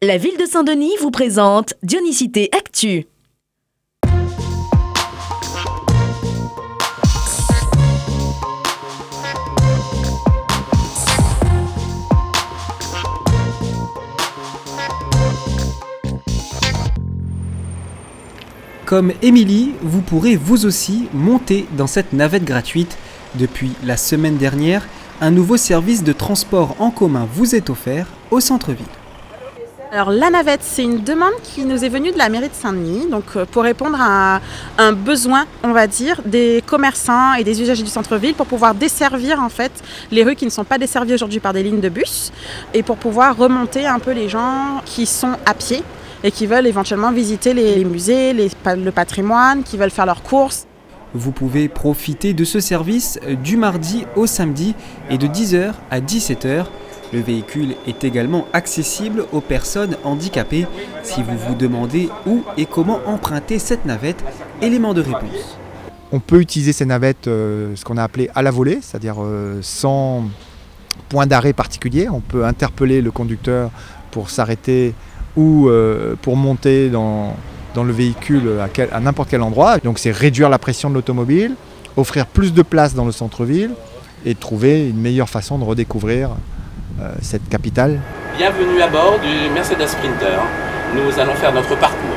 La ville de Saint-Denis vous présente Dionysité Actu. Comme Émilie, vous pourrez vous aussi monter dans cette navette gratuite. Depuis la semaine dernière, un nouveau service de transport en commun vous est offert au centre-ville. Alors la navette, c'est une demande qui nous est venue de la mairie de Saint-Denis, donc pour répondre à un besoin, on va dire, des commerçants et des usagers du centre-ville pour pouvoir desservir en fait les rues qui ne sont pas desservies aujourd'hui par des lignes de bus et pour pouvoir remonter un peu les gens qui sont à pied et qui veulent éventuellement visiter les musées, le patrimoine, qui veulent faire leurs courses. Vous pouvez profiter de ce service du mardi au samedi et de 10h à 17h. Le véhicule est également accessible aux personnes handicapées. Si vous vous demandez où et comment emprunter cette navette, élément de réponse. On peut utiliser ces navettes, ce qu'on a appelé à la volée, c'est-à-dire sans point d'arrêt particulier. On peut interpeller le conducteur pour s'arrêter ou pour monter dans le véhicule à n'importe quel endroit. Donc c'est réduire la pression de l'automobile, offrir plus de place dans le centre-ville et trouver une meilleure façon de redécouvrir cette capitale. Bienvenue à bord du Mercedes Sprinter. Nous allons faire notre parcours.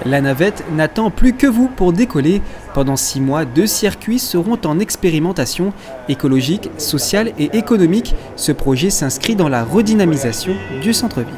La navette n'attend plus que vous pour décoller. Pendant 6 mois, 2 circuits seront en expérimentation écologique, sociale et économique. Ce projet s'inscrit dans la redynamisation du centre-ville.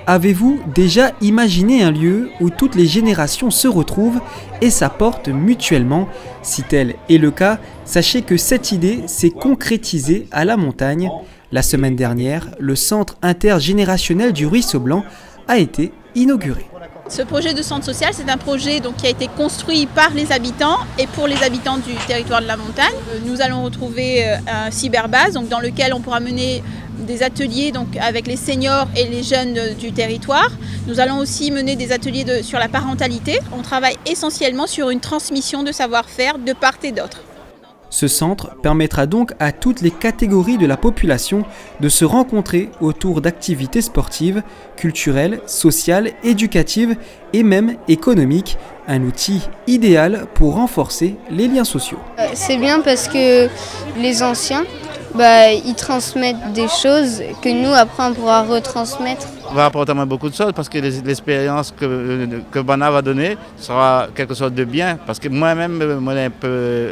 Avez-vous déjà imaginé un lieu où toutes les générations se retrouvent et s'apportent mutuellement? Si tel est le cas, sachez que cette idée s'est concrétisée à la montagne. La semaine dernière, le centre intergénérationnel du Ruisseau Blanc a été inauguré. Ce projet de centre social, c'est un projet qui a été construit par les habitants et pour les habitants du territoire de la montagne. Nous allons retrouver un cyberbase dans lequel on pourra mener des ateliers avec les seniors et les jeunes du territoire. Nous allons aussi mener des ateliers sur la parentalité. On travaille essentiellement sur une transmission de savoir-faire de part et d'autre. Ce centre permettra donc à toutes les catégories de la population de se rencontrer autour d'activités sportives, culturelles, sociales, éducatives et même économiques. Un outil idéal pour renforcer les liens sociaux. C'est bien parce que les anciens, ils transmettent des choses que nous, après, on pourra retransmettre. On va apporter beaucoup de choses parce que l'expérience que Bana va donner sera quelque chose de bien. Parce que moi-même, un peu,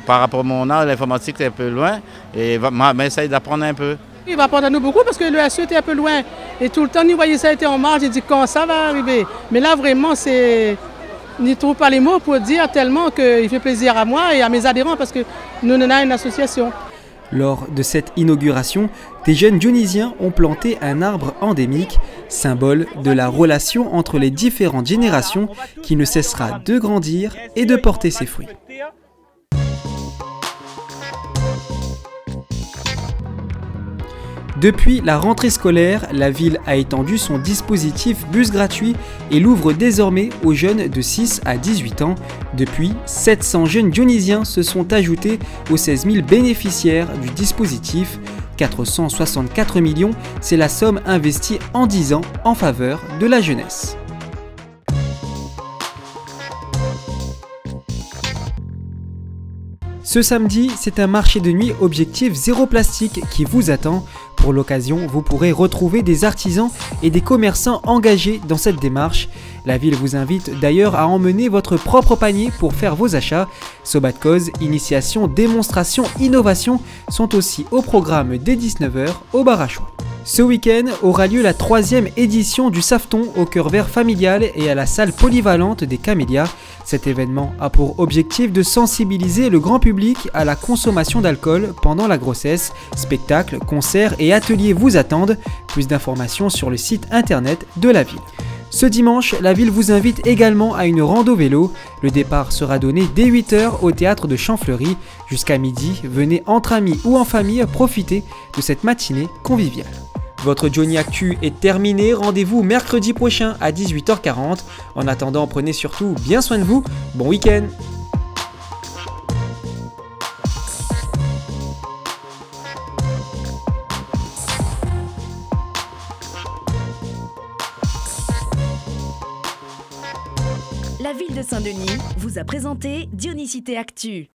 par rapport à mon âge, l'informatique est un peu loin et m'essaye d'apprendre un peu. Il va apprendre à nous beaucoup parce que le SE était un peu loin. Et tout le temps, nous voyons ça était en marge, j'ai dit quand ça va arriver. Mais là, vraiment, je ne trouve pas les mots pour dire tellement qu'il fait plaisir à moi et à mes adhérents parce que nous en avons une association. Lors de cette inauguration, des jeunes dionysiens ont planté un arbre endémique, symbole de la relation entre les différentes générations qui ne cessera de grandir et de porter ses fruits. Depuis la rentrée scolaire, la ville a étendu son dispositif bus gratuit et l'ouvre désormais aux jeunes de 6 à 18 ans. Depuis, 700 jeunes dionysiens se sont ajoutés aux 16 000 bénéficiaires du dispositif. 464 millions, c'est la somme investie en 10 ans en faveur de la jeunesse. Ce samedi, c'est un marché de nuit objectif zéro plastique qui vous attend. Pour l'occasion, vous pourrez retrouver des artisans et des commerçants engagés dans cette démarche. La ville vous invite d'ailleurs à emmener votre propre panier pour faire vos achats. Sobat de cause, initiation, démonstration, innovation sont aussi au programme dès 19h au bar à choix. Ce week-end aura lieu la 3e édition du Safton au cœur vert familial et à la salle polyvalente des Camélias. Cet événement a pour objectif de sensibiliser le grand public à la consommation d'alcool pendant la grossesse. Spectacles, concerts et ateliers vous attendent. Plus d'informations sur le site internet de la ville. Ce dimanche, la ville vous invite également à une rando vélo. Le départ sera donné dès 8h au théâtre de Champfleury. Jusqu'à midi, venez entre amis ou en famille profiter de cette matinée conviviale. Votre Johnny Actu est terminé, rendez-vous mercredi prochain à 18h40. En attendant, prenez surtout bien soin de vous, bon week-end. La ville de Saint-Denis vous a présenté Dionysité Actu.